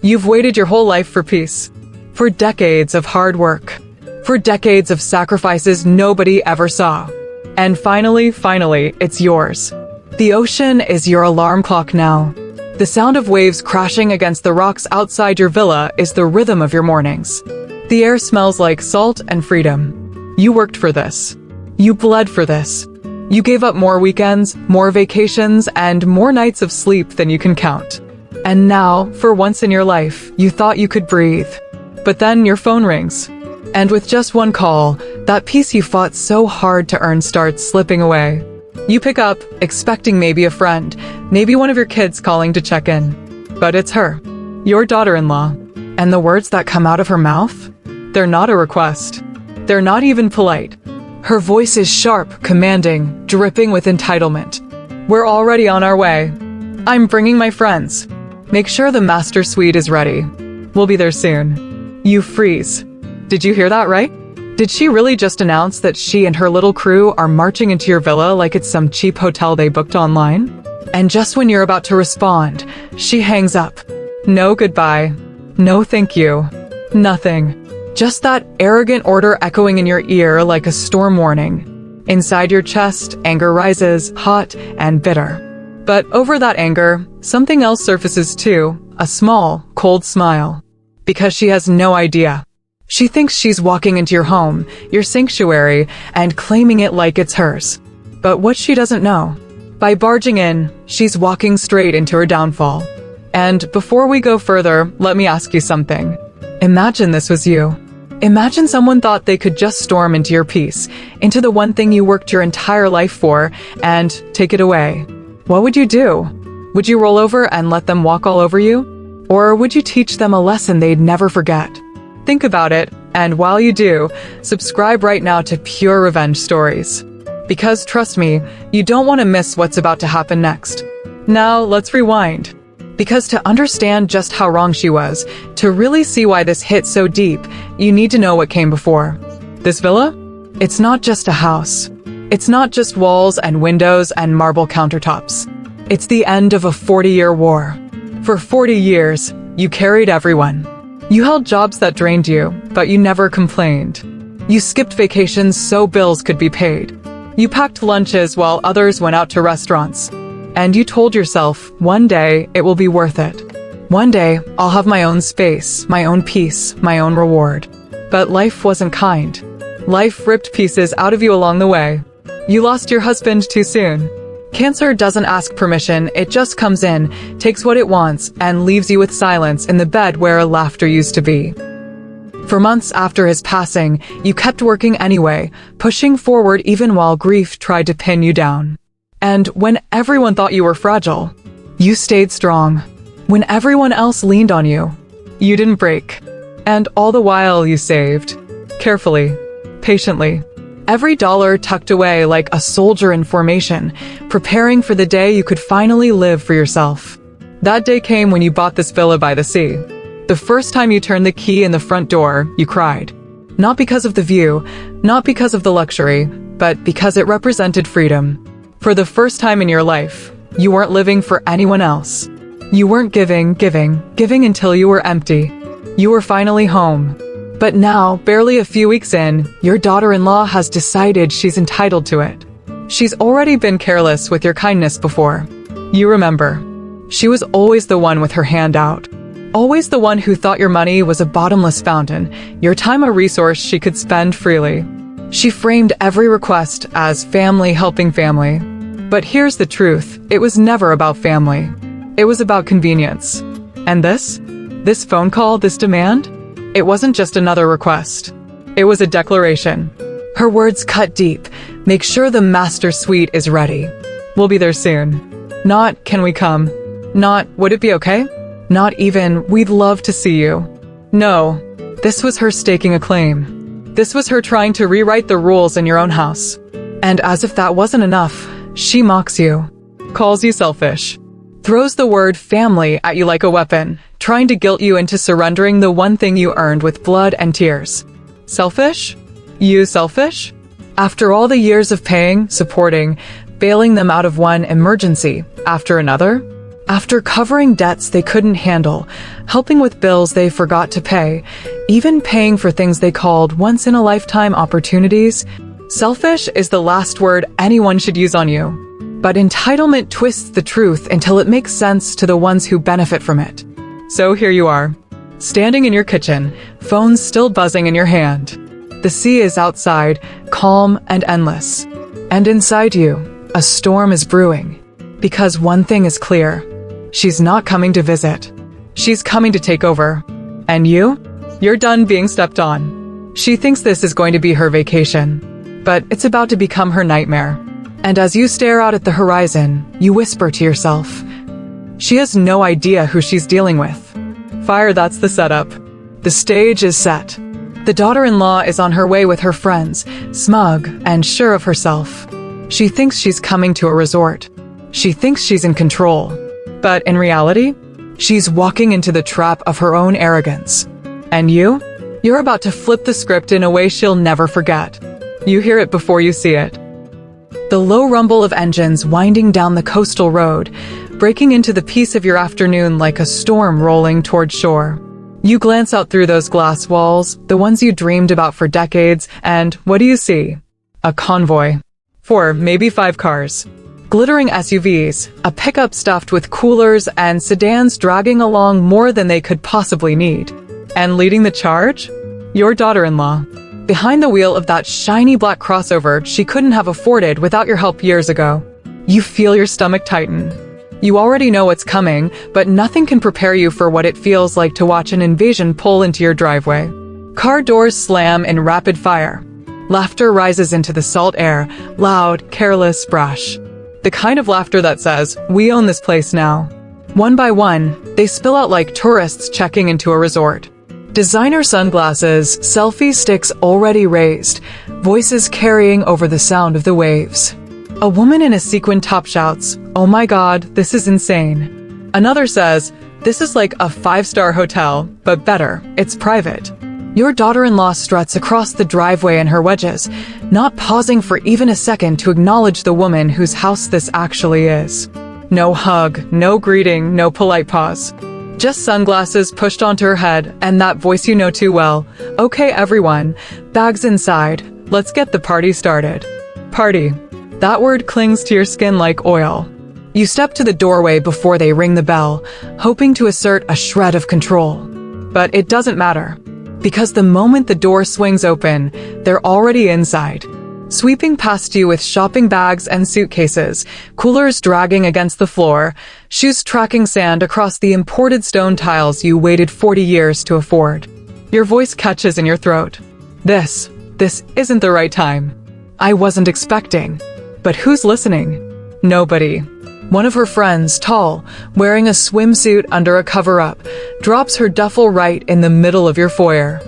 You've waited your whole life for peace. For decades of hard work. For decades of sacrifices nobody ever saw. And finally, it's yours. The ocean is your alarm clock now. The sound of waves crashing against the rocks outside your villa is the rhythm of your mornings. The air smells like salt and freedom. You worked for this. You bled for this. You gave up more weekends, more vacations, and more nights of sleep than you can count. And now, for once in your life, you thought you could breathe. But then your phone rings. And with just one call, that peace you fought so hard to earn starts slipping away. You pick up, expecting maybe a friend, maybe one of your kids calling to check in. But it's her, your daughter-in-law. And the words that come out of her mouth? They're not a request. They're not even polite. Her voice is sharp, commanding, dripping with entitlement. We're already on our way. I'm bringing my friends. Make sure the master suite is ready. We'll be there soon. You freeze. Did you hear that right? Did she really just announce that she and her little crew are marching into your villa like it's some cheap hotel they booked online? And just when you're about to respond, she hangs up. No goodbye. No thank you. Nothing. Just that arrogant order echoing in your ear like a storm warning. Inside your chest, anger rises, hot and bitter. But over that anger, something else surfaces too, a small, cold smile. Because she has no idea. She thinks she's walking into your home, your sanctuary, and claiming it like it's hers. But what she doesn't know, by barging in, she's walking straight into her downfall. And before we go further, let me ask you something. Imagine this was you. Imagine someone thought they could just storm into your peace, into the one thing you worked your entire life for, and take it away. What would you do? Would you roll over and let them walk all over you? Or would you teach them a lesson they'd never forget? Think about it, and while you do, subscribe right now to Pure Revenge Stories. Because trust me, you don't want to miss what's about to happen next. Now, let's rewind. Because to understand just how wrong she was, to really see why this hit so deep, you need to know what came before. This villa? It's not just a house. It's not just walls and windows and marble countertops. It's the end of a 40-year war. For 40 years, you carried everyone. You held jobs that drained you, but you never complained. You skipped vacations so bills could be paid. You packed lunches while others went out to restaurants. And you told yourself, one day it will be worth it. One day I'll have my own space, my own peace, my own reward. But life wasn't kind. Life ripped pieces out of you along the way. You lost your husband too soon. Cancer doesn't ask permission, it just comes in, takes what it wants, and leaves you with silence in the bed where laughter used to be. For months after his passing, you kept working anyway, pushing forward even while grief tried to pin you down. And when everyone thought you were fragile, you stayed strong. When everyone else leaned on you, you didn't break. And all the while you saved. Carefully, patiently. Every dollar tucked away like a soldier in formation, preparing for the day you could finally live for yourself. That day came when you bought this villa by the sea. The first time you turned the key in the front door, you cried. Not because of the view, not because of the luxury, but because it represented freedom. For the first time in your life, you weren't living for anyone else. You weren't giving until you were empty. You were finally home. But now, barely a few weeks in, your daughter-in-law has decided she's entitled to it. She's already been careless with your kindness before. You remember. She was always the one with her hand out. Always the one who thought your money was a bottomless fountain, your time a resource she could spend freely. She framed every request as family helping family. But here's the truth, it was never about family. It was about convenience. And this phone call, this demand? It wasn't just another request. It was a declaration. Her words cut deep. Make sure the master suite is ready. We'll be there soon. Not, can we come? Not, would it be okay? Not even, we'd love to see you. No, this was her staking a claim. This was her trying to rewrite the rules in your own house. And as if that wasn't enough, she mocks you. Calls you selfish. Throws the word family at you like a weapon, trying to guilt you into surrendering the one thing you earned with blood and tears. Selfish? You selfish? After all the years of paying, supporting, bailing them out of one emergency after another? After covering debts they couldn't handle, helping with bills they forgot to pay, even paying for things they called once-in-a-lifetime opportunities, selfish is the last word anyone should use on you. But entitlement twists the truth until it makes sense to the ones who benefit from it. So here you are, standing in your kitchen, phone still buzzing in your hand. The sea is outside, calm and endless. And inside you, a storm is brewing. Because one thing is clear. She's not coming to visit. She's coming to take over. And you're done being stepped on. She thinks this is going to be her vacation, but it's about to become her nightmare. And as you stare out at the horizon, you whisper to yourself, she has no idea who she's dealing with. Fire, that's the setup. The stage is set. The daughter-in-law is on her way with her friends, smug and sure of herself. She thinks she's coming to a resort. She thinks she's in control. But in reality, she's walking into the trap of her own arrogance. And you're about to flip the script in a way she'll never forget. You hear it before you see it. The low rumble of engines winding down the coastal road, breaking into the peace of your afternoon like a storm rolling toward shore. You glance out through those glass walls, the ones you dreamed about for decades, and what do you see? A convoy. 4, maybe 5 cars. Glittering SUVs, a pickup stuffed with coolers, and sedans dragging along more than they could possibly need. And leading the charge? Your daughter-in-law. Behind the wheel of that shiny black crossover she couldn't have afforded without your help years ago. You feel your stomach tighten. You already know what's coming, but nothing can prepare you for what it feels like to watch an invasion pull into your driveway. Car doors slam in rapid fire. Laughter rises into the salt air, loud, careless, brash. The kind of laughter that says, we own this place now. One by one, they spill out like tourists checking into a resort. Designer sunglasses, selfie sticks already raised, voices carrying over the sound of the waves. A woman in a sequin top shouts, "Oh my God, this is insane." Another says, "This is like a 5-star hotel, but better, it's private." Your daughter-in-law struts across the driveway in her wedges, not pausing for even a second to acknowledge the woman whose house this actually is. No hug, no greeting, no polite pause. Just sunglasses pushed onto her head and that voice you know too well. "Okay, everyone, bags inside. Let's get the party started." Party. That word clings to your skin like oil. You step to the doorway before they ring the bell, hoping to assert a shred of control. But it doesn't matter. Because the moment the door swings open, they're already inside. Sweeping past you with shopping bags and suitcases, coolers dragging against the floor, shoes tracking sand across the imported stone tiles you waited 40 years to afford. Your voice catches in your throat. This isn't the right time. I wasn't expecting. But who's listening? Nobody. One of her friends, tall, wearing a swimsuit under a cover-up, drops her duffel right in the middle of your foyer.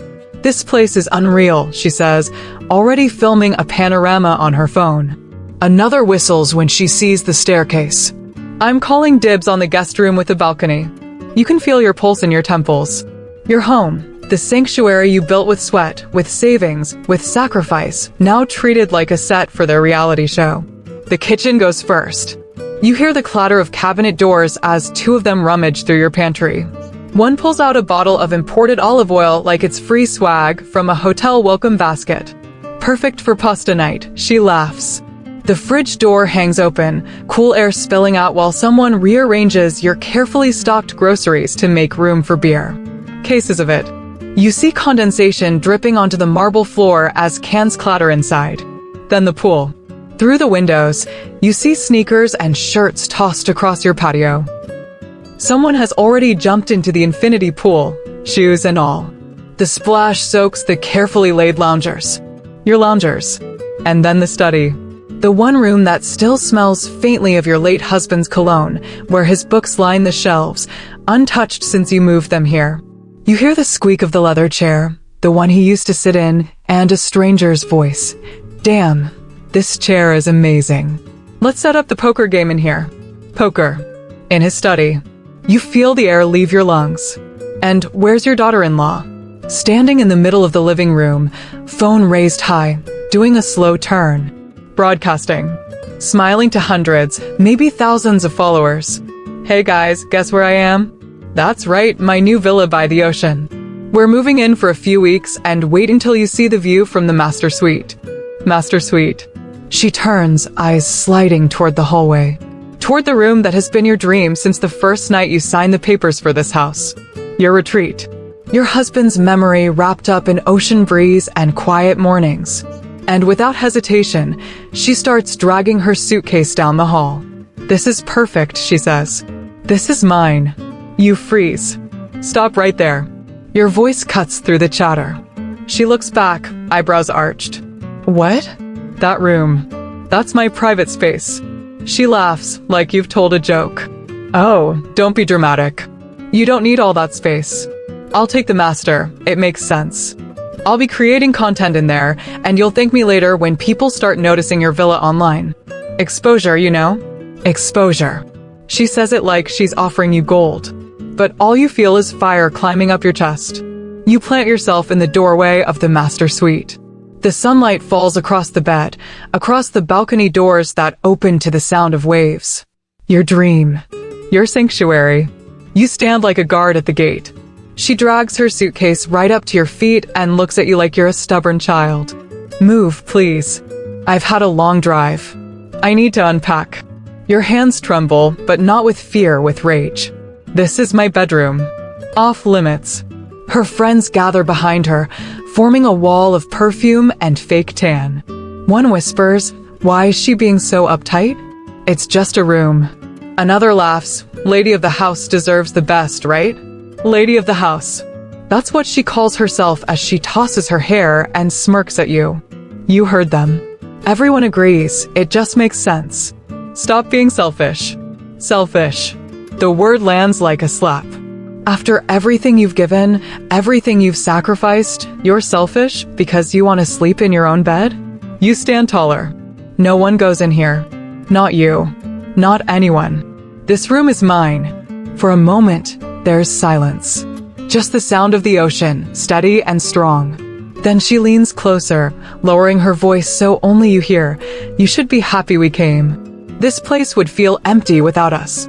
"This place is unreal," she says, already filming a panorama on her phone. Another whistles when she sees the staircase. "I'm calling dibs on the guest room with a balcony. You can feel your pulse in your temples. Your home, the sanctuary you built with sweat, with savings, with sacrifice, now treated like a set for their reality show." The kitchen goes first. You hear the clatter of cabinet doors as 2 of them rummage through your pantry. One pulls out a bottle of imported olive oil like it's free swag from a hotel welcome basket. "Perfect for pasta night," she laughs. The fridge door hangs open, cool air spilling out while someone rearranges your carefully stocked groceries to make room for beer. Cases of it. You see condensation dripping onto the marble floor as cans clatter inside. Then the pool. Through the windows, you see sneakers and shirts tossed across your patio. Someone has already jumped into the infinity pool, shoes and all. The splash soaks the carefully laid loungers. Your loungers. And then the study. The one room that still smells faintly of your late husband's cologne, where his books line the shelves, untouched since you moved them here. You hear the squeak of the leather chair, the one he used to sit in, and a stranger's voice. "Damn. This chair is amazing. Let's set up the poker game in here." Poker. In his study. You feel the air leave your lungs. And where's your daughter-in-law? Standing in the middle of the living room, phone raised high, doing a slow turn. Broadcasting. Smiling to hundreds, maybe thousands of followers. Hey guys, guess where I am? That's right, my new villa by the ocean. We're moving in for a few weeks and wait until you see the view from the master suite. Master suite. She turns, eyes sliding toward the hallway. Toward the room that has been your dream since the first night you signed the papers for this house. Your retreat. Your husband's memory wrapped up in ocean breeze and quiet mornings. And without hesitation, she starts dragging her suitcase down the hall. This is perfect, she says. This is mine. You freeze. Stop right there. Your voice cuts through the chatter. She looks back, eyebrows arched. What? That room. That's my private space. She laughs, like you've told a joke. Oh, don't be dramatic. You don't need all that space. I'll take the master. It makes sense. I'll be creating content in there, and you'll thank me later when people start noticing your villa online. Exposure, you know? Exposure. She says it like she's offering you gold. But all you feel is fire climbing up your chest. You plant yourself in the doorway of the master suite. The sunlight falls across the bed, across the balcony doors that open to the sound of waves. Your dream. Your sanctuary. You stand like a guard at the gate. She drags her suitcase right up to your feet and looks at you like you're a stubborn child. Move, please. I've had a long drive. I need to unpack. Your hands tremble, but not with fear, with rage. This is my bedroom. Off limits. Her friends gather behind her, forming a wall of perfume and fake tan. One whispers, "Why is she being so uptight?" It's just a room. Another laughs, "Lady of the house deserves the best, right?" Lady of the house. That's what she calls herself as she tosses her hair and smirks at you. You heard them. Everyone agrees, it just makes sense. Stop being selfish. Selfish. The word lands like a slap. After everything you've given, everything you've sacrificed, you're selfish because you want to sleep in your own bed? You stand taller. No one goes in here. Not you. Not anyone. This room is mine. For a moment, there's silence. Just the sound of the ocean, steady and strong. Then she leans closer, lowering her voice so only you hear, "You should be happy we came. This place would feel empty without us."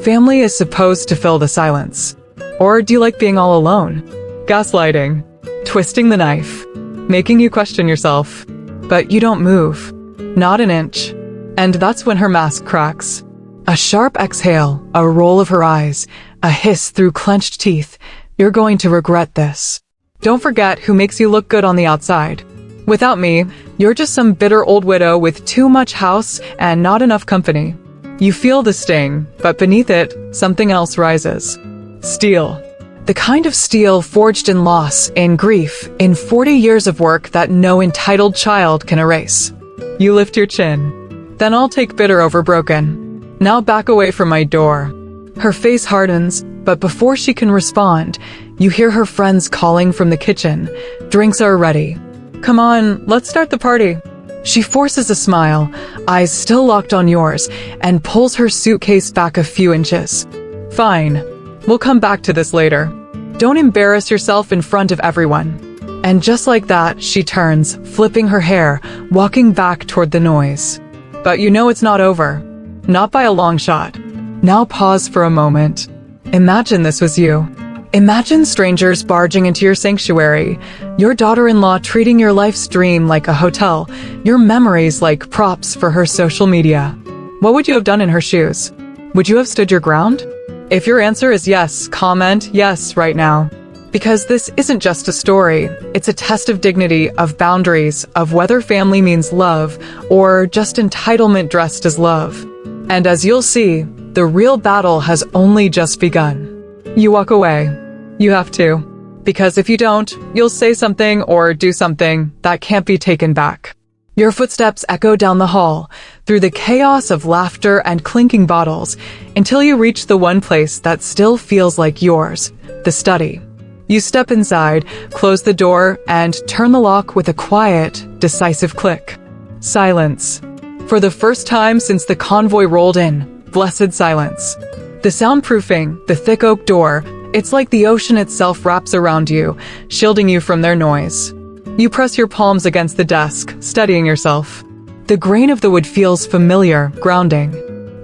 Family is supposed to fill the silence. Or do you like being all alone? Gaslighting. Twisting the knife. Making you question yourself. But you don't move. Not an inch. And that's when her mask cracks. A sharp exhale, a roll of her eyes, a hiss through clenched teeth. You're going to regret this. Don't forget who makes you look good on the outside. Without me, you're just some bitter old widow with too much house and not enough company. You feel the sting, but beneath it, something else rises. Steel. The kind of steel forged in loss, in grief, in 40 years of work that no entitled child can erase. You lift your chin. Then I'll take bitter over broken. Now back away from my door. Her face hardens, but before she can respond, you hear her friends calling from the kitchen. Drinks are ready. Come on, let's start the party. She forces a smile, eyes still locked on yours, and pulls her suitcase back a few inches. Fine. We'll come back to this later. Don't embarrass yourself in front of everyone. And just like that, she turns, flipping her hair, walking back toward the noise. But you know it's not over. Not by a long shot. Now pause for a moment. Imagine this was you. Imagine strangers barging into your sanctuary, your daughter-in-law treating your life's dream like a hotel, your memories like props for her social media. What would you have done in her shoes? Would you have stood your ground? If your answer is yes, comment yes right now. Because this isn't just a story, it's a test of dignity, of boundaries, of whether family means love or just entitlement dressed as love. And as you'll see, the real battle has only just begun. You walk away. You have to. Because if you don't, you'll say something or do something that can't be taken back. Your footsteps echo down the hall, through the chaos of laughter and clinking bottles, until you reach the one place that still feels like yours, the study. You step inside, close the door, and turn the lock with a quiet, decisive click. Silence. For the first time since the convoy rolled in, blessed silence. The soundproofing, the thick oak door, it's like the ocean itself wraps around you, shielding you from their noise. You press your palms against the desk, steadying yourself. The grain of the wood feels familiar, grounding.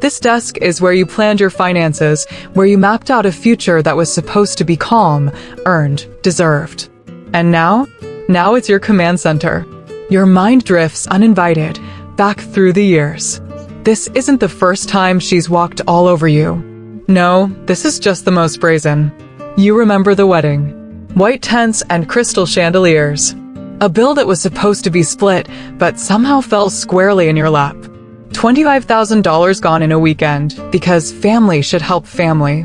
This desk is where you planned your finances, where you mapped out a future that was supposed to be calm, earned, deserved. And now it's your command center. Your mind drifts uninvited, back through the years. This isn't the first time she's walked all over you. No, this is just the most brazen. You remember the wedding. White tents and crystal chandeliers. A bill that was supposed to be split, but somehow fell squarely in your lap. $25,000 gone in a weekend, because family should help family.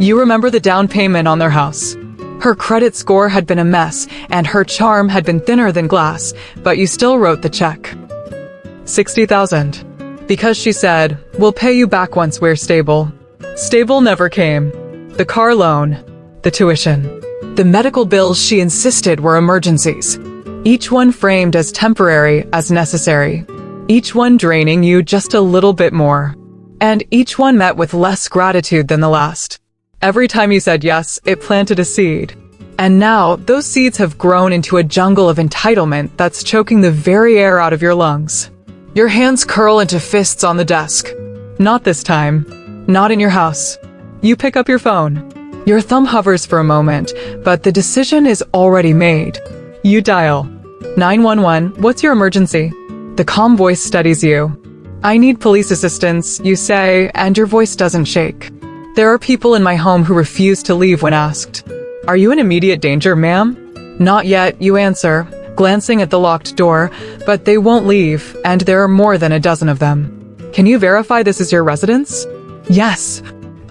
You remember the down payment on their house. Her credit score had been a mess, and her charm had been thinner than glass, but you still wrote the check. $60,000. Because she said, "We'll pay you back once we're stable." Stable never came. The car loan, the tuition, the medical bills she insisted were emergencies. Each one framed as temporary as necessary. Each one draining you just a little bit more. And each one met with less gratitude than the last. Every time you said yes, it planted a seed. And now, those seeds have grown into a jungle of entitlement that's choking the very air out of your lungs. Your hands curl into fists on the desk. Not this time. Not in your house. You pick up your phone. Your thumb hovers for a moment, but the decision is already made. You dial. 911, what's your emergency? The calm voice steadies you. I need police assistance, you say, and your voice doesn't shake. There are people in my home who refuse to leave when asked. Are you in immediate danger, ma'am? Not yet, you answer, glancing at the locked door, but they won't leave, and there are more than a dozen of them. Can you verify this is your residence? Yes.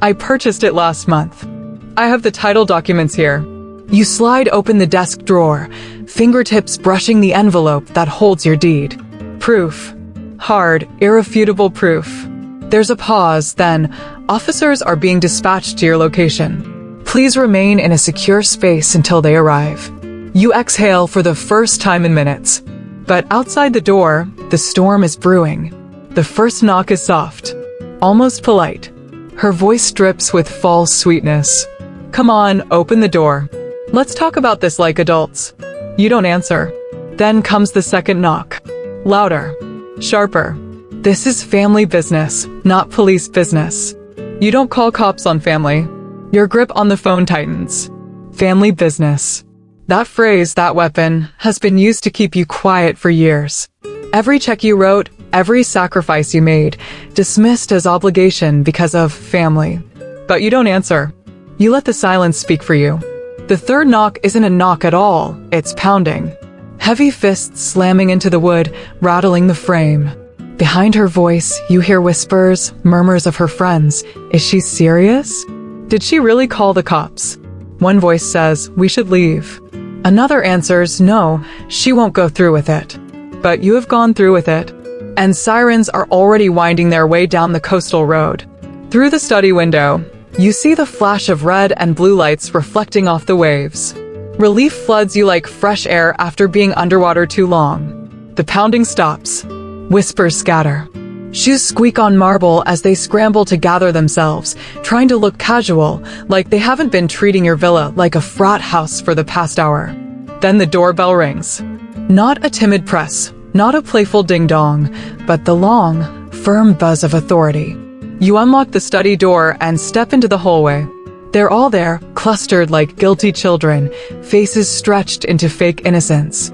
I purchased it last month. I have the title documents here. You slide open the desk drawer, fingertips brushing the envelope that holds your deed. Proof. Hard, irrefutable proof. There's a pause, then, officers are being dispatched to your location. Please remain in a secure space until they arrive. You exhale for the first time in minutes. But outside the door, the storm is brewing. The first knock is soft, almost polite. Her voice drips with false sweetness. Come on, open the door. Let's talk about this like adults. You don't answer. Then comes the second knock. Louder. Sharper. This is family business, not police business. You don't call cops on family. Your grip on the phone tightens. Family business. That phrase, that weapon, has been used to keep you quiet for years. Every check you wrote, every sacrifice you made, dismissed as obligation because of family. But you don't answer. You let the silence speak for you. The third knock isn't a knock at all, it's pounding. Heavy fists slamming into the wood, rattling the frame. Behind her voice, you hear whispers, murmurs of her friends. Is she serious? Did she really call the cops? One voice says, we should leave. Another answers, no, she won't go through with it. But you have gone through with it. And sirens are already winding their way down the coastal road. Through the study window, you see the flash of red and blue lights reflecting off the waves. Relief floods you like fresh air after being underwater too long. The pounding stops. Whispers scatter. Shoes squeak on marble as they scramble to gather themselves, trying to look casual, like they haven't been treating your villa like a frat house for the past hour. Then the doorbell rings. Not a timid press, not a playful ding-dong, but the long, firm buzz of authority. You unlock the study door and step into the hallway. They're all there, clustered like guilty children, faces stretched into fake innocence.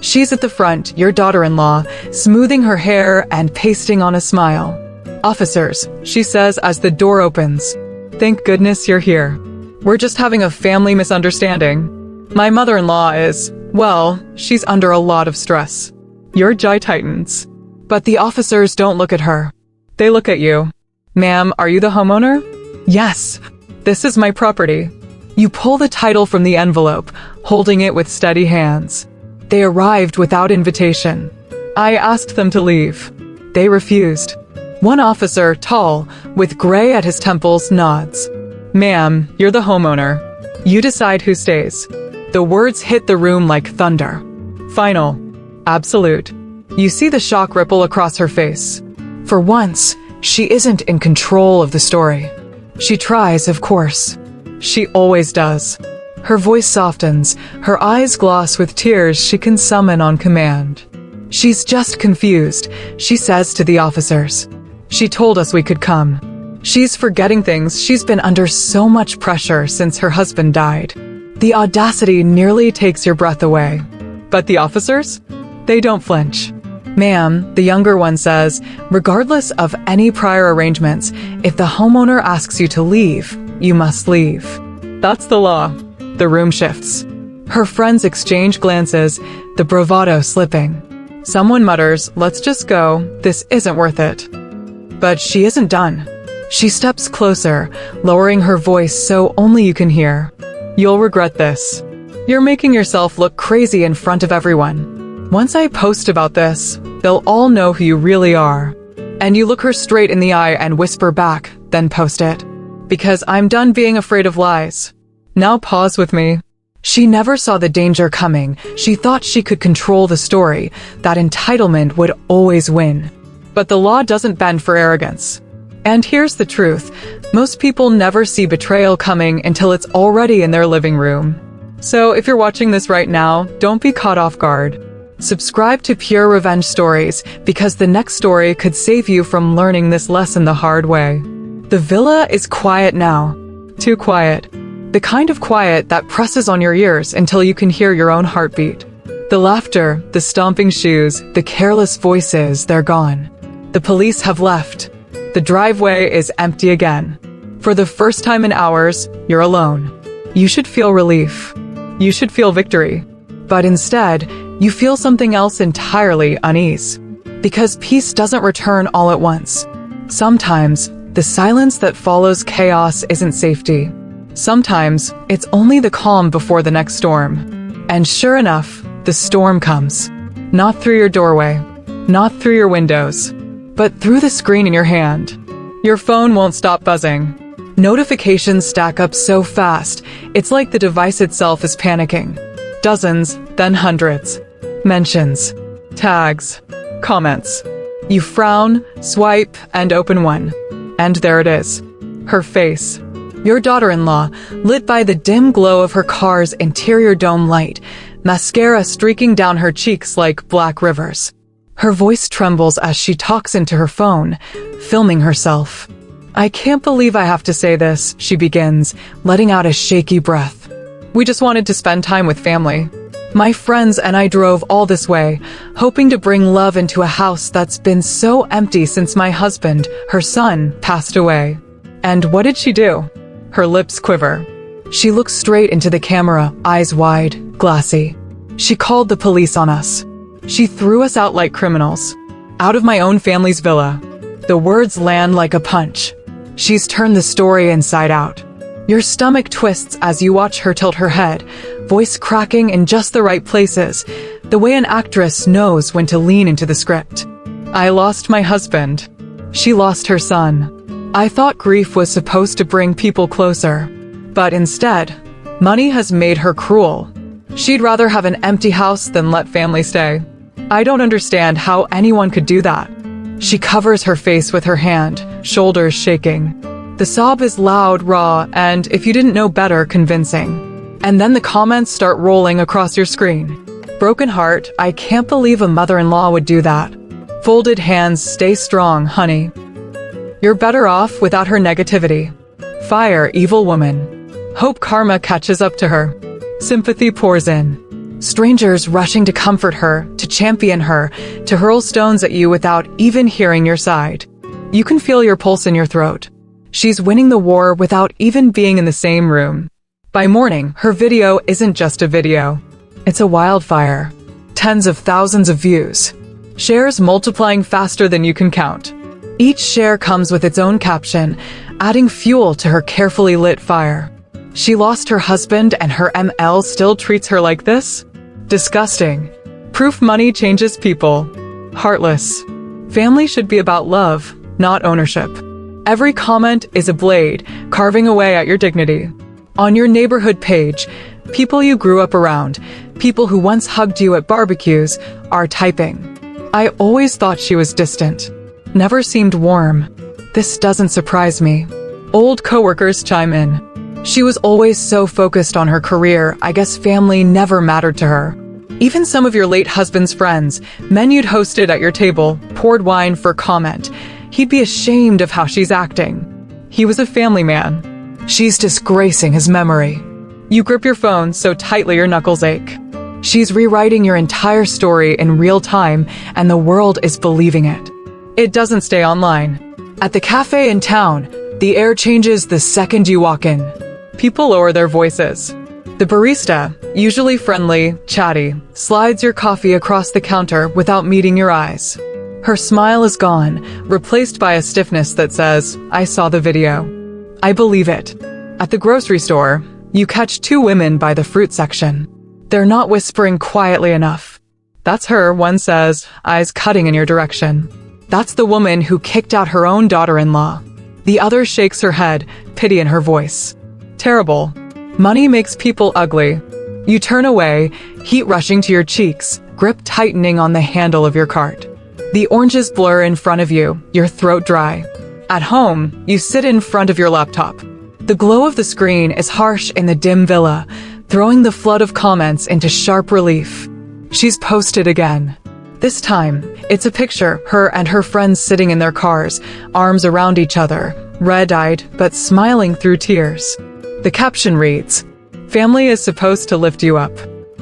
She's at the front, your daughter-in-law, smoothing her hair and pasting on a smile. Officers, she says as the door opens. Thank goodness you're here. We're just having a family misunderstanding. My mother-in-law is, well, she's under a lot of stress. Your jaw tightens. But the officers don't look at her. They look at you. Ma'am, are you the homeowner? Yes. This is my property. You pull the title from the envelope, holding it with steady hands. They arrived without invitation. I asked them to leave. They refused. One officer, tall, with gray at his temples, nods. Ma'am, you're the homeowner. You decide who stays. The words hit the room like thunder. Final. Absolute. You see the shock ripple across her face. For once, she isn't in control of the story. She tries, of course. She always does. Her voice softens, her eyes gloss with tears she can summon on command. She's just confused, she says to the officers. She told us we could come. She's forgetting things. She's been under so much pressure since her husband died. The audacity nearly takes your breath away. But the officers? They don't flinch. Ma'am, the younger one says, regardless of any prior arrangements, if the homeowner asks you to leave, you must leave. That's the law. The room shifts. Her friends exchange glances, the bravado slipping. Someone mutters, let's just go, this isn't worth it. But she isn't done. She steps closer, lowering her voice so only you can hear. You'll regret this. You're making yourself look crazy in front of everyone. Once I post about this, they'll all know who you really are. And you look her straight in the eye and whisper back, then post it. Because I'm done being afraid of lies. Now pause with me. She never saw the danger coming. She thought she could control the story, that entitlement would always win. But the law doesn't bend for arrogance. And here's the truth. Most people never see betrayal coming until it's already in their living room. So if you're watching this right now, don't be caught off guard. Subscribe to Pure Revenge Stories, because the next story could save you from learning this lesson the hard way. The villa is quiet now. Too quiet. The kind of quiet that presses on your ears until you can hear your own heartbeat. The laughter, the stomping shoes, the careless voices, they're gone. The police have left. The driveway is empty again. For the first time in hours, you're alone. You should feel relief. You should feel victory. But instead, you feel something else entirely, unease. Because peace doesn't return all at once. Sometimes, the silence that follows chaos isn't safety. Sometimes, it's only the calm before the next storm. And sure enough, the storm comes. Not through your doorway. Not through your windows. But through the screen in your hand. Your phone won't stop buzzing. Notifications stack up so fast, it's like the device itself is panicking. Dozens, then hundreds. Mentions. Tags. Comments. You frown, swipe, and open one. And there it is. Her face. Your daughter-in-law, lit by the dim glow of her car's interior dome light, mascara streaking down her cheeks like black rivers. Her voice trembles as she talks into her phone, filming herself. I can't believe I have to say this, she begins, letting out a shaky breath. We just wanted to spend time with family. My friends and I drove all this way, hoping to bring love into a house that's been so empty since my husband, her son, passed away. And what did she do? Her lips quiver. She looks straight into the camera, eyes wide, glassy. She called the police on us. She threw us out like criminals. Out of my own family's villa. The words land like a punch. She's turned the story inside out. Your stomach twists as you watch her tilt her head, voice cracking in just the right places, the way an actress knows when to lean into the script. I lost my husband. She lost her son. I thought grief was supposed to bring people closer. But instead, money has made her cruel. She'd rather have an empty house than let family stay. I don't understand how anyone could do that. She covers her face with her hand, shoulders shaking. The sob is loud, raw, and if you didn't know better, convincing. And then the comments start rolling across your screen. Broken heart, I can't believe a mother-in-law would do that. Folded hands, stay strong, honey. You're better off without her negativity. Fire, evil woman. Hope karma catches up to her. Sympathy pours in. Strangers rushing to comfort her, to champion her, to hurl stones at you without even hearing your side. You can feel your pulse in your throat. She's winning the war without even being in the same room. By morning, her video isn't just a video. It's a wildfire. Tens of thousands of views. Shares multiplying faster than you can count. Each share comes with its own caption, adding fuel to her carefully lit fire. She lost her husband and her ML still treats her like this? Disgusting. Proof money changes people. Heartless. Family should be about love, not ownership. Every comment is a blade, carving away at your dignity. On your neighborhood page, people you grew up around, people who once hugged you at barbecues, are typing. I always thought she was distant. Never seemed warm. This doesn't surprise me. Old coworkers chime in. She was always so focused on her career, I guess family never mattered to her. Even some of your late husband's friends, men you'd hosted at your table, poured wine for comment. he'd be ashamed of how she's acting. He was a family man. She's disgracing his memory. You grip your phone so tightly your knuckles ache. She's rewriting your entire story in real time, and the world is believing it. It doesn't stay online. At the cafe in town, the air changes the second you walk in. People lower their voices. The barista, usually friendly, chatty, slides your coffee across the counter without meeting your eyes. Her smile is gone, replaced by a stiffness that says, "I saw the video. I believe it." At the grocery store, you catch two women by the fruit section. They're not whispering quietly enough. "That's her," one says, eyes cutting in your direction. "That's the woman who kicked out her own daughter-in-law." The other shakes her head, pity in her voice. Terrible. Money makes people ugly. You turn away, heat rushing to your cheeks, grip tightening on the handle of your cart. The oranges blur in front of you, your throat dry. At home, you sit in front of your laptop. The glow of the screen is harsh in the dim villa, throwing the flood of comments into sharp relief. She's posted again. This time, it's a picture, her and her friends sitting in their cars, arms around each other, red-eyed but smiling through tears. The caption reads, "Family is supposed to lift you up.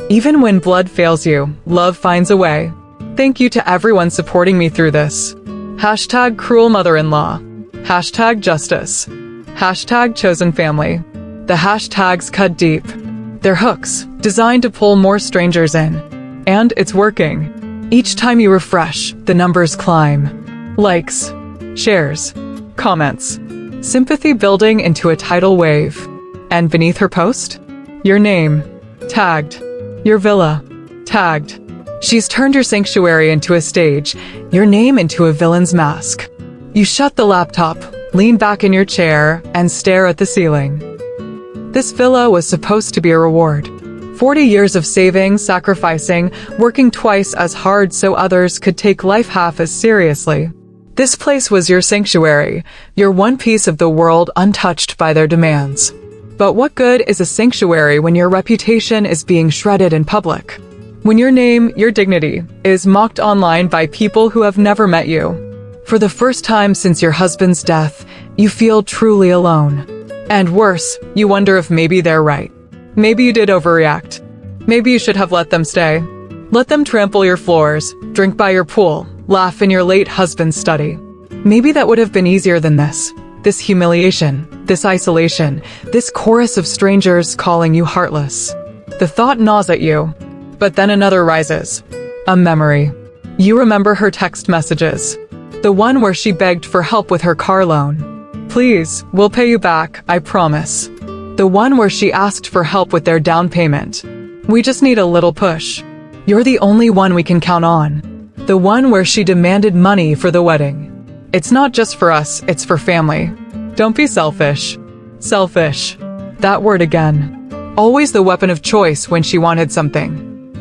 Even when blood fails you, love finds a way. Thank you to everyone supporting me through this. Hashtag cruel mother-in-law. Hashtag justice. Hashtag chosen family." The hashtags cut deep. They're hooks, designed to pull more strangers in. And it's working. Each time you refresh, the numbers climb. Likes, shares, comments. Sympathy building into a tidal wave. And beneath her post? Your name. Tagged. Your villa. Tagged. She's turned your sanctuary into a stage, your name into a villain's mask. You shut the laptop, lean back in your chair, and stare at the ceiling. This villa was supposed to be a reward. 40 years of saving, sacrificing, working twice as hard so others could take life half as seriously. This place was your sanctuary, your one piece of the world untouched by their demands. But what good is a sanctuary when your reputation is being shredded in public? When your name, your dignity, is mocked online by people who have never met you? For the first time since your husband's death, you feel truly alone. And worse, you wonder if maybe they're right. Maybe you did overreact. Maybe you should have let them stay. Let them trample your floors, drink by your pool, laugh in your late husband's study. Maybe that would have been easier than this. This humiliation, this isolation, this chorus of strangers calling you heartless. The thought gnaws at you, but then another rises. A memory. You remember her text messages. The one where she begged for help with her car loan. "Please, we'll pay you back, I promise." The one where she asked for help with their down payment. "We just need a little push. You're the only one we can count on." The one where she demanded money for the wedding. "It's not just for us, it's for family. Don't be selfish." Selfish. That word again. Always the weapon of choice when she wanted something.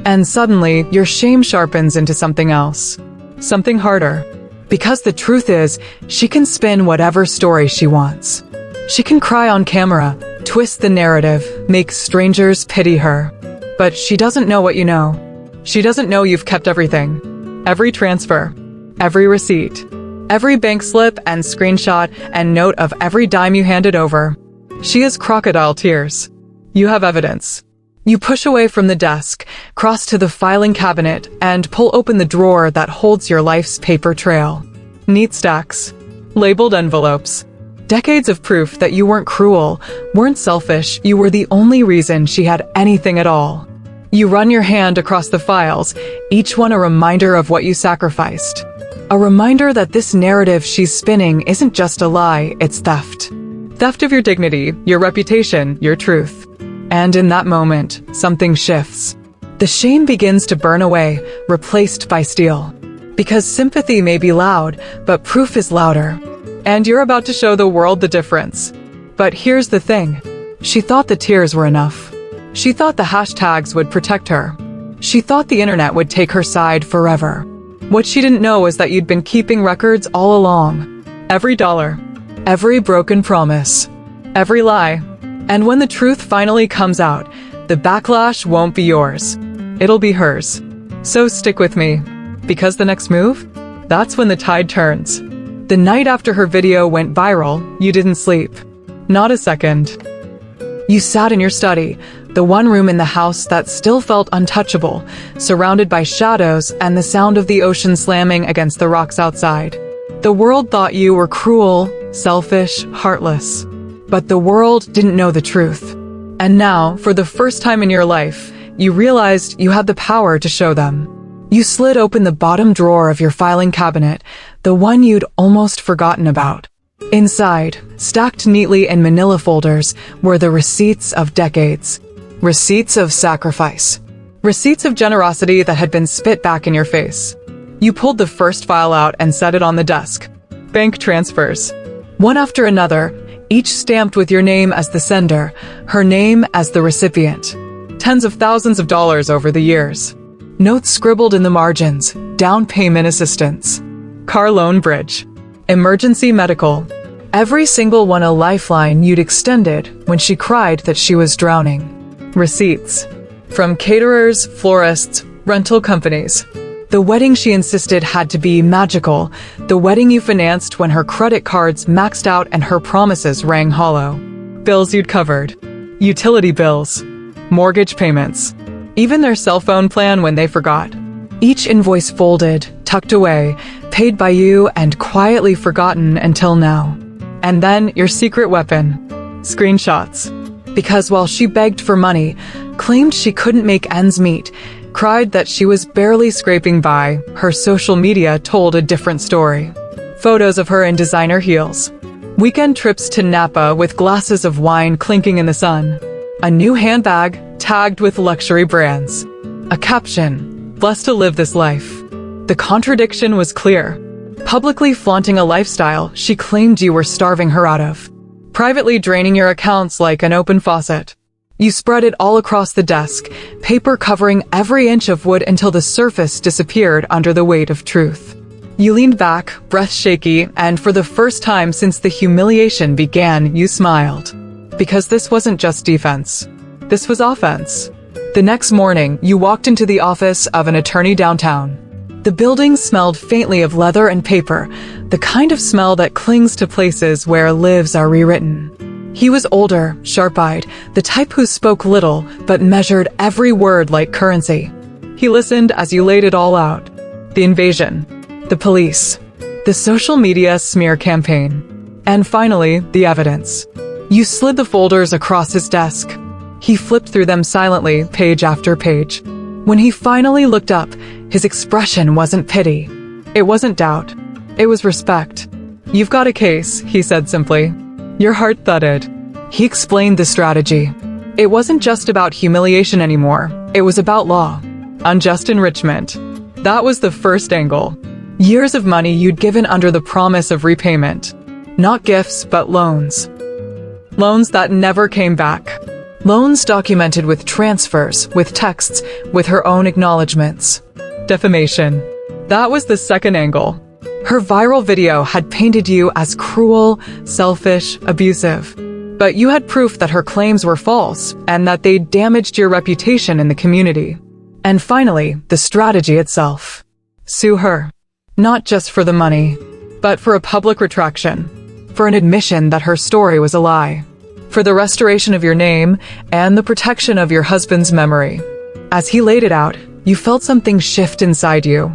And suddenly, your shame sharpens into something else. Something harder. Because the truth is, she can spin whatever story she wants. She can cry on camera, twist the narrative, make strangers pity her. But she doesn't know what you know. She doesn't know you've kept everything. Every transfer. Every receipt. Every bank slip and screenshot and note of every dime you handed over. She has crocodile tears. You have evidence. You push away from the desk, cross to the filing cabinet, and pull open the drawer that holds your life's paper trail. Neat stacks. Labeled envelopes. Decades of proof that you weren't cruel, weren't selfish, you were the only reason she had anything at all. You run your hand across the files, each one a reminder of what you sacrificed. A reminder that this narrative she's spinning isn't just a lie, it's theft. Theft of your dignity, your reputation, your truth. And in that moment, something shifts. The shame begins to burn away, replaced by steel. Because sympathy may be loud, but proof is louder. And you're about to show the world the difference. But here's the thing. She thought the tears were enough. She thought the hashtags would protect her. She thought the internet would take her side forever. What she didn't know is that you'd been keeping records all along. Every dollar. Every broken promise. Every lie. And when the truth finally comes out, the backlash won't be yours. It'll be hers. So stick with me. Because the next move? That's when the tide turns. The night after her video went viral, you didn't sleep. Not a second. You sat in your study, the one room in the house that still felt untouchable, surrounded by shadows and the sound of the ocean slamming against the rocks outside. The world thought you were cruel, selfish, heartless. But the world didn't know the truth. And now, for the first time in your life, you realized you had the power to show them. You slid open the bottom drawer of your filing cabinet, the one you'd almost forgotten about. Inside, stacked neatly in manila folders, were the receipts of decades. Receipts of sacrifice. Receipts of generosity that had been spit back in your face. You pulled the first file out and set it on the desk. Bank transfers. One after another, each stamped with your name as the sender, her name as the recipient. Tens of thousands of dollars over the years. Notes scribbled in the margins, down payment assistance. Car loan bridge. Emergency medical. Every single one a lifeline you'd extended when she cried that she was drowning. Receipts. From caterers, florists, rental companies. The wedding she insisted had to be magical. The wedding you financed when her credit cards maxed out and her promises rang hollow. Bills you'd covered. Utility bills. Mortgage payments. Even their cell phone plan when they forgot. Each invoice folded, tucked away, paid by you and quietly forgotten until now. And then your secret weapon. Screenshots. Because while she begged for money, claimed she couldn't make ends meet, cried that she was barely scraping by, her social media told a different story. Photos of her in designer heels. Weekend trips to Napa with glasses of wine clinking in the sun. A new handbag tagged with luxury brands. A caption, "Blessed to live this life." The contradiction was clear. Publicly flaunting a lifestyle she claimed you were starving her out of. Privately draining your accounts like an open faucet. You spread it all across the desk, paper covering every inch of wood until the surface disappeared under the weight of truth. You leaned back, breath shaky, and for the first time since the humiliation began, you smiled. Because this wasn't just defense. This was offense. The next morning, you walked into the office of an attorney downtown. The building smelled faintly of leather and paper, the kind of smell that clings to places where lives are rewritten. He was older, sharp-eyed, the type who spoke little but measured every word like currency. He listened as you laid it all out. The invasion, the police, the social media smear campaign, and finally, the evidence. You slid the folders across his desk. He flipped through them silently, page after page. When he finally looked up, his expression wasn't pity. It wasn't doubt. It was respect. "You've got a case," he said simply. Your heart thudded. He explained the strategy. It wasn't just about humiliation anymore. It was about law. Unjust enrichment. That was the first angle. Years of money you'd given under the promise of repayment. Not gifts, but loans. Loans that never came back. Loans documented with transfers, with texts, with her own acknowledgments. Defamation. That was the second angle. Her viral video had painted you as cruel, selfish, abusive. But you had proof that her claims were false and that they'd damaged your reputation in the community. And finally, the strategy itself. Sue her. Not just for the money, but for a public retraction. For an admission that her story was a lie. For the restoration of your name and the protection of your husband's memory. As he laid it out, you felt something shift inside you.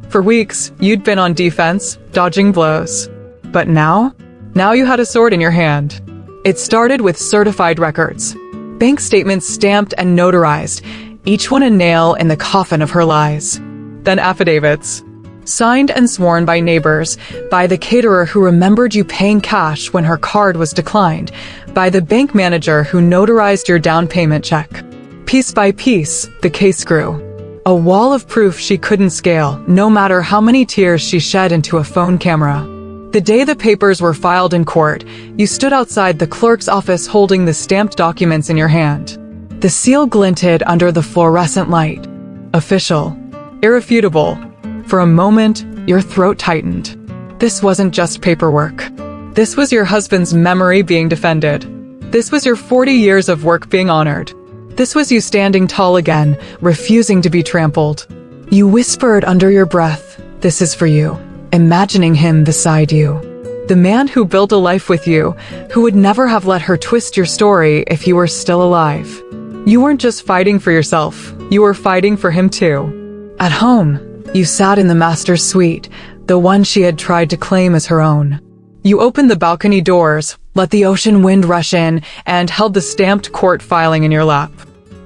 For weeks, you'd been on defense, dodging blows. But now you had a sword in your hand. It started with certified records. Bank statements stamped and notarized, each one a nail in the coffin of her lies. Then affidavits. Signed and sworn by neighbors, by the caterer who remembered you paying cash when her card was declined, by the bank manager who notarized your down payment check. Piece by piece, the case grew. A wall of proof she couldn't scale, no matter how many tears she shed into a phone camera. The day the papers were filed in court, you stood outside the clerk's office holding the stamped documents in your hand. The seal glinted under the fluorescent light. Official. Irrefutable. For a moment, your throat tightened. This wasn't just paperwork. This was your husband's memory being defended. This was your 40 years of work being honored. This was you standing tall again, refusing to be trampled. You whispered under your breath, "This is for you," imagining him beside you. The man who built a life with you, who would never have let her twist your story if he were still alive. You weren't just fighting for yourself, you were fighting for him too. At home, you sat in the master's suite, the one she had tried to claim as her own. You opened the balcony doors, let the ocean wind rush in, and held the stamped court filing in your lap.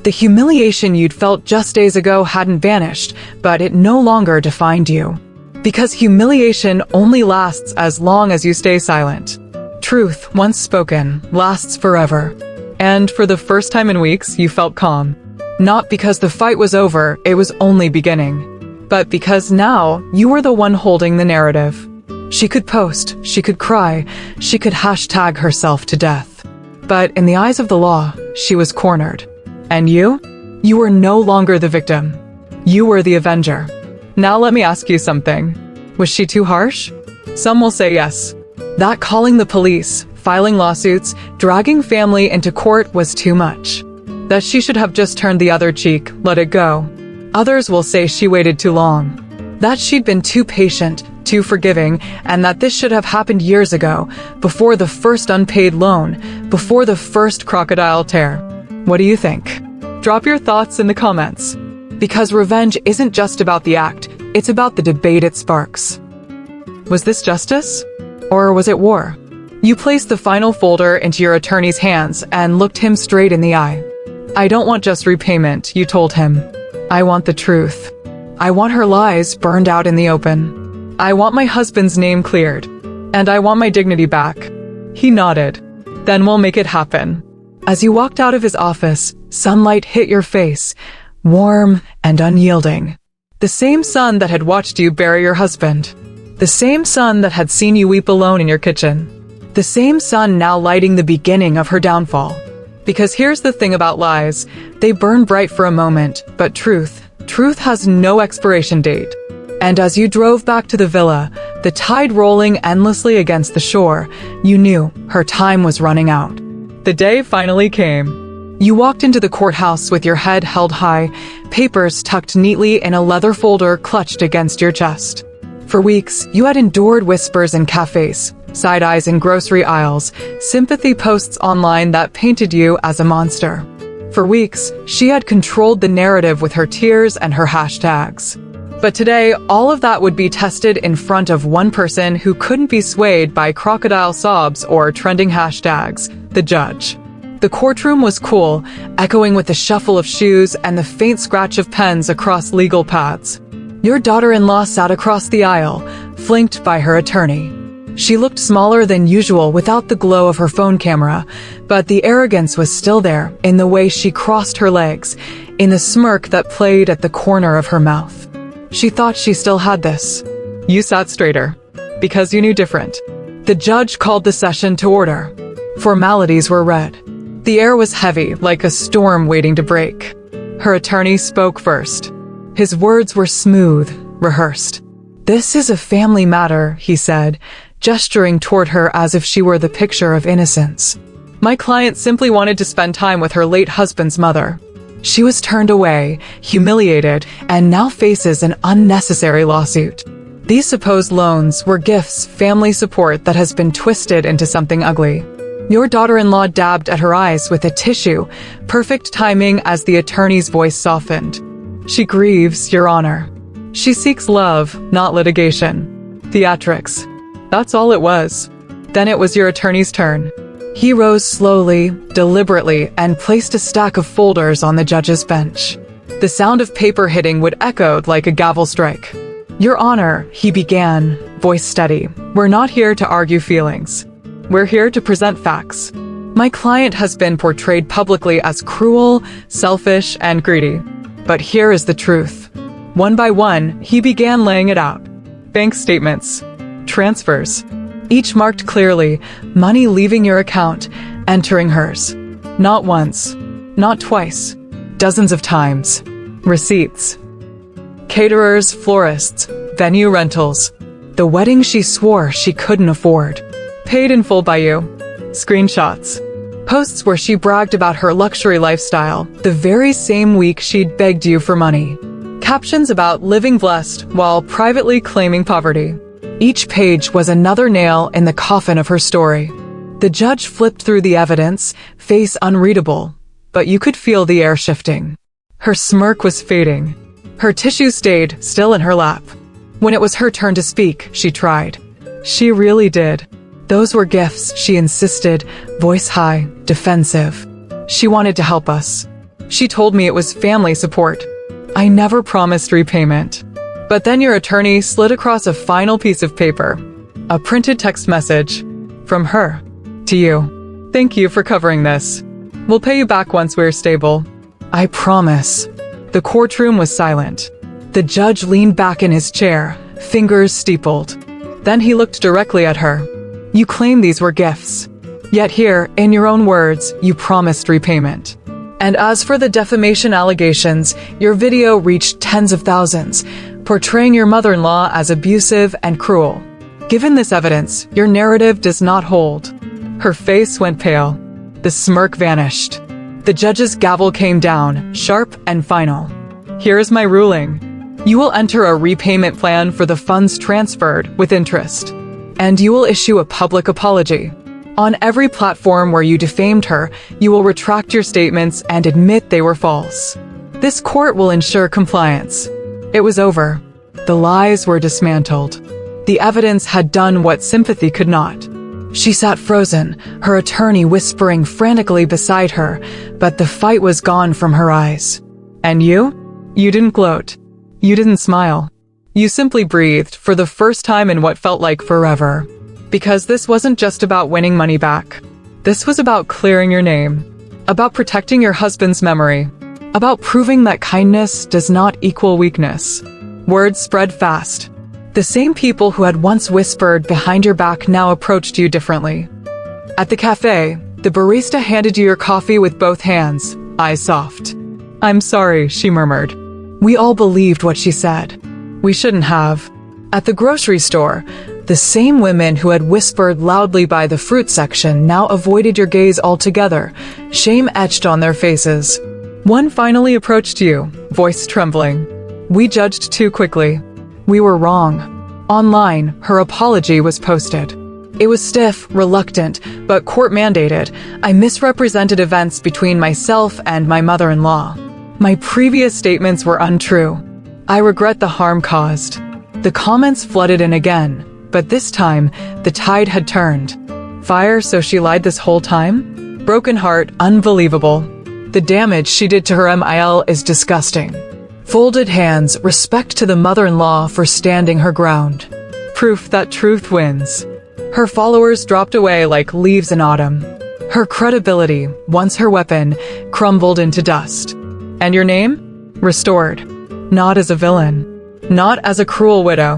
The humiliation you'd felt just days ago hadn't vanished, but it no longer defined you. Because humiliation only lasts as long as you stay silent. Truth, once spoken, lasts forever. And for the first time in weeks, you felt calm. Not because the fight was over, it was only beginning. But because now, you were the one holding the narrative. She could post, she could cry, she could hashtag herself to death. But in the eyes of the law, she was cornered. And you? You were no longer the victim. You were the avenger. Now let me ask you something. Was she too harsh? Some will say yes. That calling the police, filing lawsuits, dragging family into court was too much. That she should have just turned the other cheek, let it go. Others will say she waited too long. That she'd been too patient, too forgiving, and that this should have happened years ago, before the first unpaid loan, before the first crocodile tear. What do you think? Drop your thoughts in the comments. Because revenge isn't just about the act, it's about the debate it sparks. Was this justice? Or was it war? You placed the final folder into your attorney's hands and looked him straight in the eye. I don't want just repayment, you told him. I want the truth. I want her lies burned out in the open. I want my husband's name cleared. And I want my dignity back. He nodded. Then we'll make it happen. As you walked out of his office, sunlight hit your face, warm and unyielding. The same sun that had watched you bury your husband. The same sun that had seen you weep alone in your kitchen. The same sun now lighting the beginning of her downfall. Because here's the thing about lies. They burn bright for a moment, but truth has no expiration date. And as you drove back to the villa, the tide rolling endlessly against the shore, you knew her time was running out. The day finally came. You walked into the courthouse with your head held high, papers tucked neatly in a leather folder clutched against your chest. For weeks, you had endured whispers in cafes, side eyes in grocery aisles, sympathy posts online that painted you as a monster. For weeks, she had controlled the narrative with her tears and her hashtags. But today, all of that would be tested in front of one person who couldn't be swayed by crocodile sobs or trending hashtags, the judge. The courtroom was cool, echoing with the shuffle of shoes and the faint scratch of pens across legal pads. Your daughter-in-law sat across the aisle, flanked by her attorney. She looked smaller than usual without the glow of her phone camera, but the arrogance was still there in the way she crossed her legs, in the smirk that played at the corner of her mouth. She thought she still had this. You sat straighter, because you knew different. The judge called the session to order. Formalities were read. The air was heavy, like a storm waiting to break. Her attorney spoke first. His words were smooth, rehearsed. "This is a family matter," he said, gesturing toward her as if she were the picture of innocence. "My client simply wanted to spend time with her late husband's mother. She was turned away, humiliated, and now faces an unnecessary lawsuit. These supposed loans were gifts, family support that has been twisted into something ugly." Your daughter-in-law dabbed at her eyes with a tissue, perfect timing as the attorney's voice softened. "She grieves, Your Honor. She seeks love, not litigation." Theatrics. That's all it was. Then it was your attorney's turn. He rose slowly, deliberately, and placed a stack of folders on the judge's bench. The sound of paper hitting would echo like a gavel strike. "Your Honor," he began, voice steady, "we're not here to argue feelings. We're here to present facts. My client has been portrayed publicly as cruel, selfish, and greedy. But here is the truth." One by one, he began laying it out. Bank statements, transfers, each marked clearly, money leaving your account, entering hers. Not once, not twice, dozens of times. Receipts. Caterers, florists, venue rentals. The wedding she swore she couldn't afford. Paid in full by you. Screenshots. Posts where she bragged about her luxury lifestyle, the very same week she'd begged you for money. Captions about living blessed while privately claiming poverty. Each page was another nail in the coffin of her story. The judge flipped through the evidence, face unreadable, but you could feel the air shifting. Her smirk was fading. Her tissue stayed still in her lap. When it was her turn to speak, she tried. She really did. Those were gifts, she insisted, voice high, defensive. She wanted to help us. She told me it was family support. I never promised repayment. But then your attorney slid across a final piece of paper. A printed text message. From her. To you. Thank you for covering this. We'll pay you back once we're stable. I promise. The courtroom was silent. The judge leaned back in his chair, fingers steepled. Then he looked directly at her. You claim these were gifts. Yet here, in your own words, you promised repayment. And as for the defamation allegations, your video reached tens of thousands, portraying your mother-in-law as abusive and cruel. Given this evidence, your narrative does not hold. Her face went pale. The smirk vanished. The judge's gavel came down, sharp and final. Here is my ruling. You will enter a repayment plan for the funds transferred with interest. And you will issue a public apology. On every platform where you defamed her, you will retract your statements and admit they were false. This court will ensure compliance. It was over. The lies were dismantled. The evidence had done what sympathy could not. She sat frozen, her attorney whispering frantically beside her, but the fight was gone from her eyes. And you? You didn't gloat. You didn't smile. You simply breathed for the first time in what felt like forever. Because this wasn't just about winning money back. This was about clearing your name. About protecting your husband's memory. About proving that kindness does not equal weakness. Words spread fast. The same people who had once whispered behind your back now approached you differently. At the cafe, the barista handed you your coffee with both hands, eyes soft. I'm sorry, she murmured. We all believed what she said. We shouldn't have. At the grocery store, the same women who had whispered loudly by the fruit section now avoided your gaze altogether, shame etched on their faces. One finally approached you, voice trembling. We judged too quickly. We were wrong. Online, her apology was posted. It was stiff, reluctant, but court-mandated. I misrepresented events between myself and my mother-in-law. My previous statements were untrue. I regret the harm caused. The comments flooded in again, but this time, the tide had turned. Fire, so she lied this whole time? Broken heart, unbelievable. The damage she did to her MIL is disgusting. Folded hands, respect to the mother-in-law for standing her ground. Proof that truth wins. Her followers dropped away like leaves in autumn. Her credibility, once her weapon, crumbled into dust. And your name? Restored. Not as a villain. Not as a cruel widow.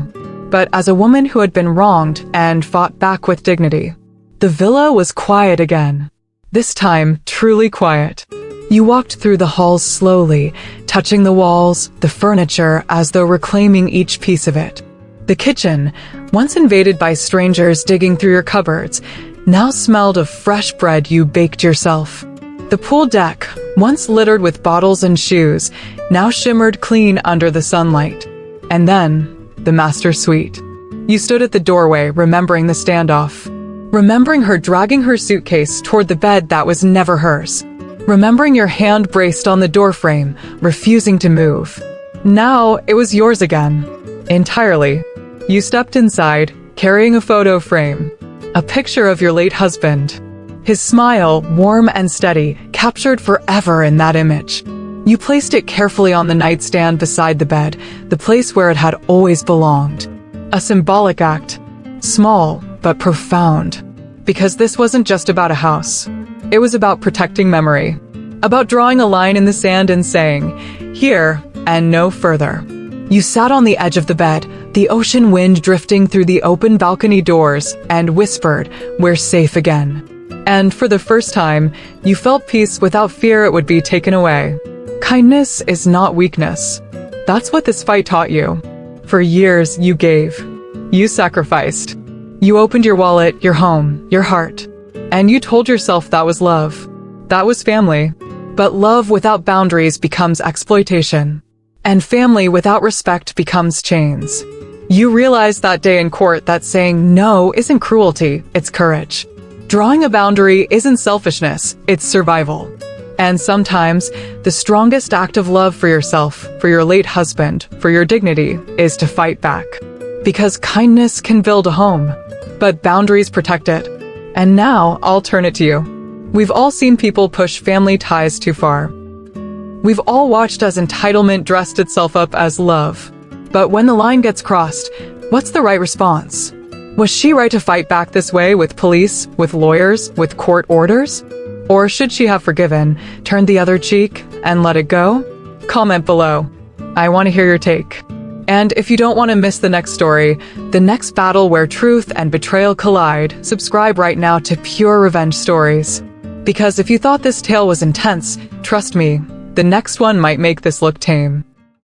But as a woman who had been wronged and fought back with dignity. The villa was quiet again. This time, truly quiet. You walked through the halls slowly, touching the walls, the furniture, as though reclaiming each piece of it. The kitchen, once invaded by strangers digging through your cupboards, now smelled of fresh bread you baked yourself. The pool deck, once littered with bottles and shoes, now shimmered clean under the sunlight. And then, the master suite. You stood at the doorway, remembering the standoff. Remembering her dragging her suitcase toward the bed that was never hers. Remembering your hand braced on the doorframe, refusing to move. Now, it was yours again. Entirely. You stepped inside, carrying a photo frame. A picture of your late husband. His smile, warm and steady, captured forever in that image. You placed it carefully on the nightstand beside the bed, the place where it had always belonged. A symbolic act. Small, but profound. Because this wasn't just about a house. It was about protecting memory. About drawing a line in the sand and saying, here and no further. You sat on the edge of the bed, the ocean wind drifting through the open balcony doors, and whispered, we're safe again. And for the first time, you felt peace without fear it would be taken away. Kindness is not weakness. That's what this fight taught you. For years, you gave. You sacrificed. You opened your wallet, your home, your heart. And you told yourself that was love. That was family. But love without boundaries becomes exploitation. And family without respect becomes chains. You realized that day in court that saying no isn't cruelty, it's courage. Drawing a boundary isn't selfishness, it's survival. And sometimes, the strongest act of love for yourself, for your late husband, for your dignity, is to fight back. Because kindness can build a home, but boundaries protect it. And now, I'll turn it to you. We've all seen people push family ties too far. We've all watched as entitlement dressed itself up as love. But when the line gets crossed, what's the right response? Was she right to fight back this way with police, with lawyers, with court orders? Or should she have forgiven, turned the other cheek, and let it go? Comment below. I want to hear your take. And if you don't want to miss the next story, the next battle where truth and betrayal collide, subscribe right now to Pure Revenge Stories. Because if you thought this tale was intense, trust me, the next one might make this look tame.